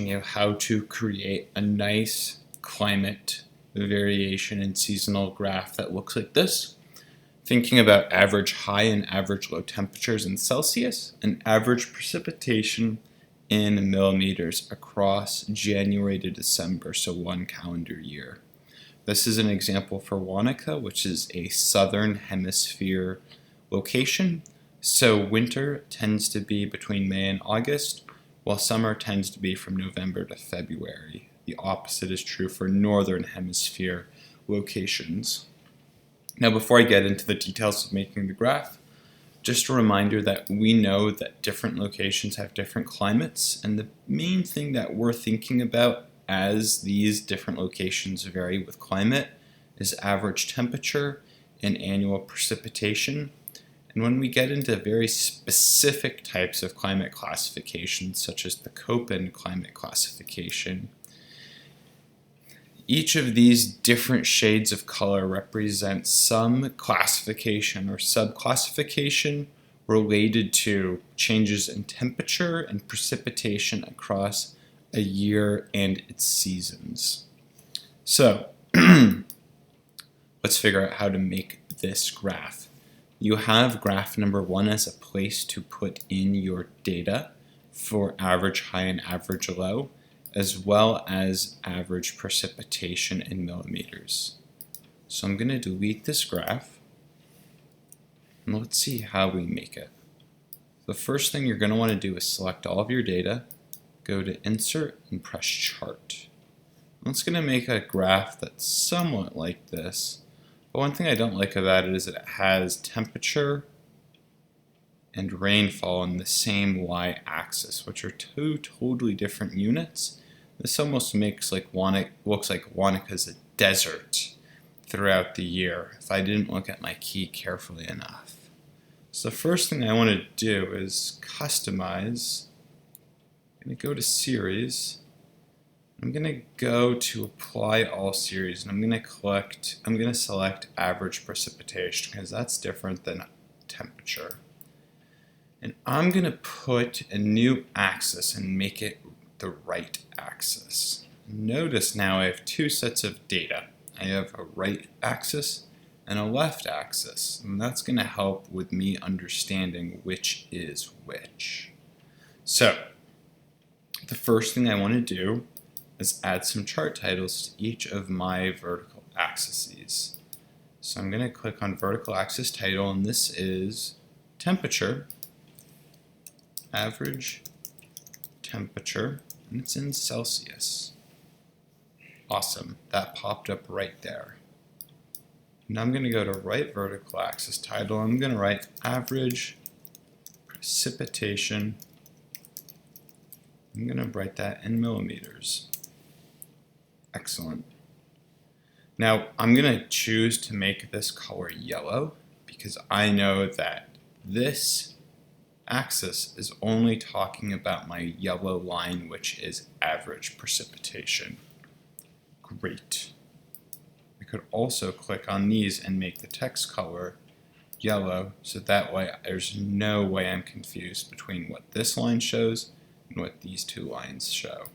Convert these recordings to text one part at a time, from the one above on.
you how to create a nice climate variation and seasonal graph that looks like this. Thinking about average high and average low temperatures in Celsius and average precipitation in millimeters across January to December, so 1 calendar year. This is an example for Wanaka, which is a southern hemisphere location. So winter tends to be between May and August, while summer tends to be from November to February. The opposite is true for northern hemisphere locations. Now, before I get into the details of making the graph, just a reminder that we know that different locations have different climates, and the main thing that we're thinking about as these different locations vary with climate is average temperature and annual precipitation. And when we get into very specific types of climate classifications, such as the Köppen climate classification, each of these different shades of color represents some classification or subclassification related to changes in temperature and precipitation across a year and its seasons. So, let's figure out how to make this graph. You have graph number 1 as a place to put in your data for average high and average low, as well as average precipitation in millimeters. So I'm going to delete this graph, and let's see how we make it. The first thing you're going to want to do is select all of your data, go to Insert, and press Chart. I'm just going to make a graph that's somewhat like this, but one thing I don't like about it is that it has temperature and rainfall on the same y-axis, which are two totally different units. This almost makes like looks like Wanaka's a desert throughout the year if I didn't look at my key carefully enough. So the first thing I want to do is customize. I'm going to go to Series. I'm going to go to Apply All Series, and I'm going to select Average Precipitation because that's different than temperature. And I'm going to put a new axis and make it the right axis. Notice now I have two sets of data. I have a right axis and a left axis, and that's going to help with me understanding which is which. So, the first thing I want to do is add some chart titles to each of my vertical axes. So I'm going to click on vertical axis title, and this is temperature, average temperature, and it's in Celsius. Awesome, that popped up right there. Now I'm going to go to right vertical axis title. I'm going to write average precipitation. I'm going to write that in millimeters. Excellent. Now I'm going to choose to make this color yellow because I know that this axis is only talking about my yellow line, which is average precipitation. Great. I could also click on these and make the text color yellow, so that way there's no way I'm confused between what this line shows and what these two lines show.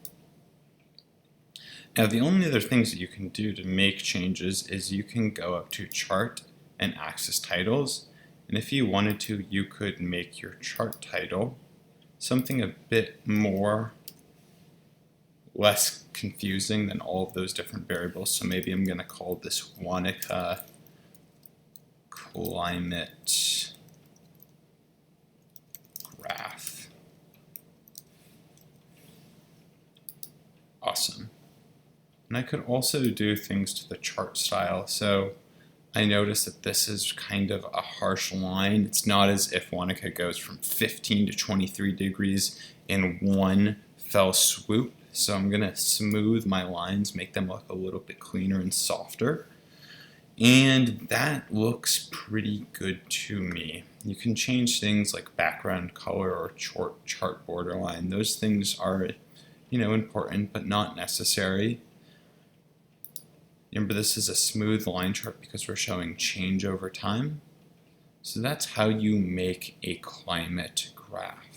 Now the only other things that you can do to make changes is you can go up to Chart and Axis Titles, and if you wanted to, you could make your chart title something a bit less confusing than all of those different variables. So maybe I'm going to call this Wanaka Climate Graph. Awesome. And I could also do things to the chart style. So I notice that this is kind of a harsh line. It's not as if Wanaka goes from 15 to 23 degrees in one fell swoop. So I'm going to smooth my lines, make them look a little bit cleaner and softer. And that looks pretty good to me. You can change things like background color or chart borderline. Those things are, important but not necessary. Remember, this is a smooth line chart because we're showing change over time. So that's how you make a climate graph.